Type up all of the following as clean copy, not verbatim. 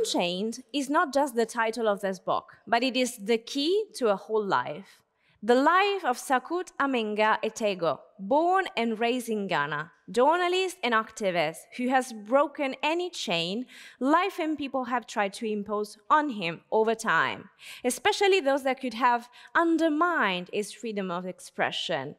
Unchained is not just the title of this book, but it is the key to a whole life. The life of SaCut Amenga Etego, born and raised in Ghana, journalist and activist who has broken any chain life and people have tried to impose on him over time, especially those that could have undermined his freedom of expression.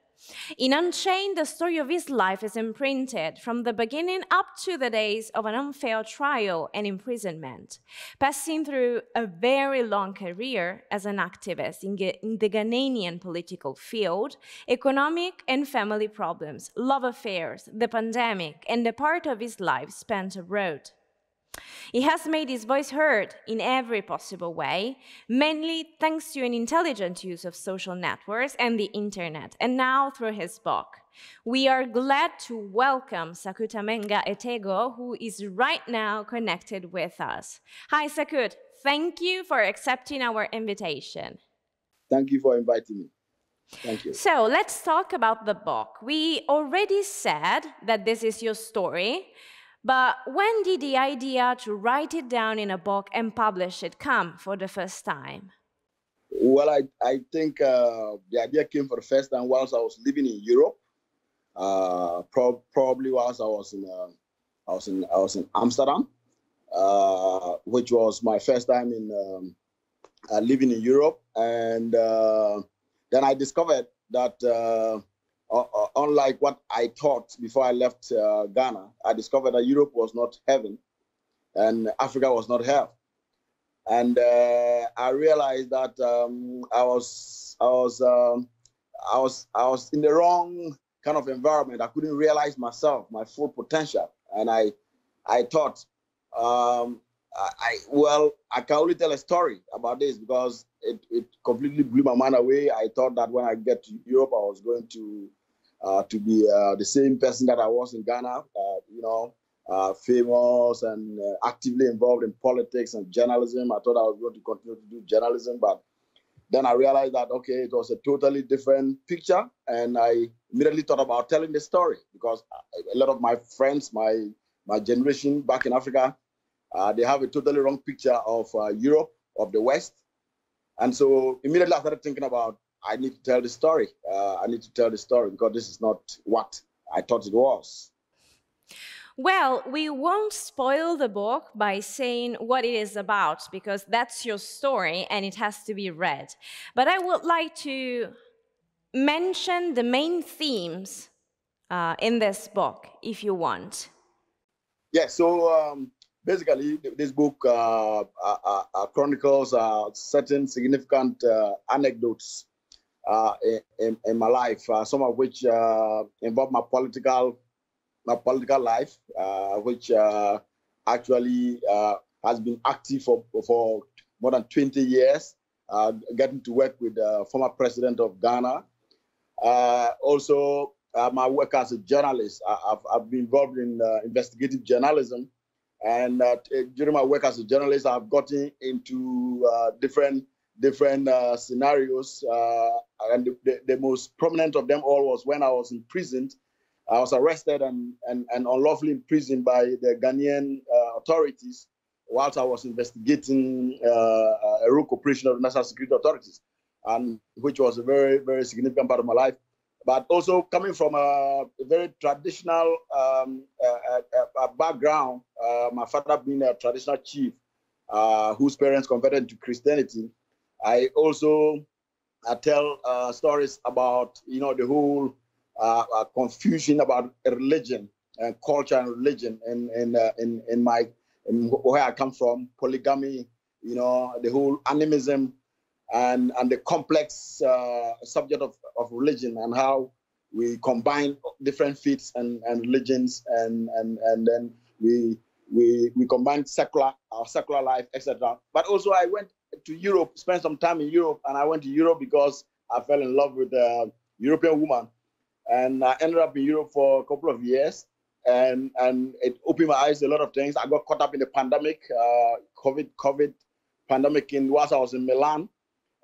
In Unchained, the story of his life is imprinted from the beginning up to the days of an unfair trial and imprisonment, passing through a very long career as an activist in the Ghanaian political field, economic and family problems, love affairs, the pandemic, and the part of his life spent abroad. He has made his voice heard in every possible way, mainly thanks to an intelligent use of social networks and the internet, and now through his book. We are glad to welcome SaCut Amenga Etego, who is right now connected with us. Hi, SaCut. Thank you for accepting our invitation. Thank you for inviting me. Thank you. So let's talk about the book. We already said that this is your story. But when did the idea to write it down in a book and publish it come for the first time? Well, I think the idea came for the first time whilst I was living in Europe. Probably whilst I was in Amsterdam, which was my first time in living in Europe, and then I discovered that. Unlike what I thought before I left Ghana, I discovered that Europe was not heaven and Africa was not hell. And I realized that I was in the wrong kind of environment. I couldn't realize myself, my full potential. And I thought, I can only tell a story about this because it completely blew my mind away. I thought that when I get to Europe, I was going to be the same person that I was in Ghana, famous and actively involved in politics and journalism. I thought I was going to continue to do journalism, but then I realized that, okay, it was a totally different picture. And I immediately thought about telling the story because a lot of my friends, my generation back in Africa, they have a totally wrong picture of Europe, of the West. And so immediately I started thinking about, I need to tell the story. I need to tell the story because this is not what I thought it was. Well, we won't spoil the book by saying what it is about because that's your story and it has to be read. But I would like to mention the main themes in this book, if you want. Yeah, so basically this book chronicles certain significant anecdotes in my life, some of which involve my political life, which actually has been active for more than 20 years, getting to work with the former president of Ghana. Also, my work as a journalist. I've been involved in investigative journalism. And during my work as a journalist, I've gotten into different scenarios. And the most prominent of them all was when I was imprisoned. I was arrested and unlawfully imprisoned by the Ghanaian authorities whilst I was investigating a rogue operation of the national security authorities, and which was a very, very significant part of my life. But also coming from a very traditional background, my father being a traditional chief whose parents converted to Christianity, I also tell stories about the whole confusion about religion and culture and religion in where I come from, polygamy, the whole animism. And the complex subject of religion and how we combine different faiths and religions and then we combine our secular life, etc. But also I went to Europe, spent some time in Europe, and I went to Europe because I fell in love with a European woman, and I ended up in Europe for a couple of years, and it opened my eyes to a lot of things. I got caught up in the pandemic, COVID pandemic whilst I was in Milan.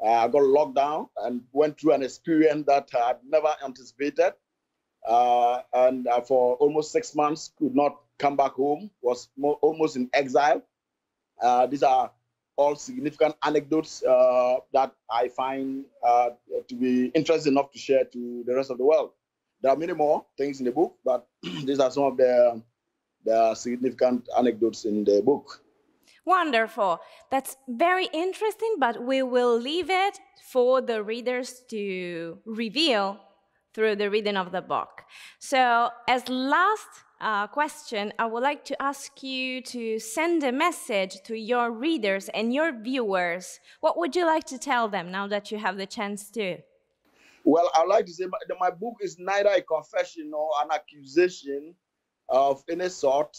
I got locked down and went through an experience that I had never anticipated. And for almost 6 months, could not come back home, was almost in exile. These are all significant anecdotes that I find to be interesting enough to share to the rest of the world. There are many more things in the book, but these are some of the significant anecdotes in the book. Wonderful. That's very interesting, but we will leave it for the readers to reveal through the reading of the book. So, as last question, I would like to ask you to send a message to your readers and your viewers. What would you like to tell them now that you have the chance to? Well, I'd like to say my book is neither a confession nor an accusation of any sort,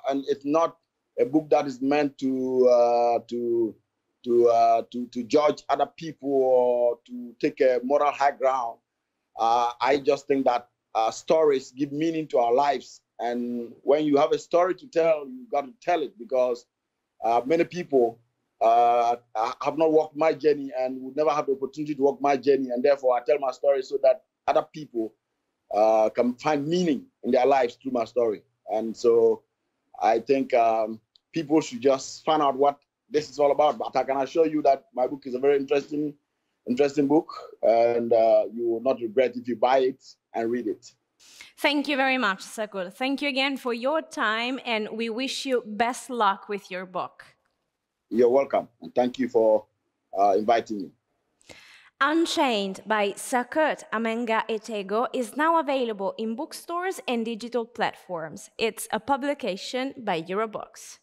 and it's not a book that is meant to judge other people or to take a moral high ground. I just think that stories give meaning to our lives, and when you have a story to tell, you got to tell it, because many people have not walked my journey and would never have the opportunity to walk my journey, and therefore I tell my story so that other people can find meaning in their lives through my story. And so I think people should just find out what this is all about. But I can assure you that my book is a very interesting book, and you will not regret if you buy it and read it. Thank you very much, SaCut. Thank you again for your time, and we wish you best luck with your book. You're welcome, and thank you for inviting me. Unchained by SaCut, Amenga, Etego is now available in bookstores and digital platforms. It's a publication by Eurobooks.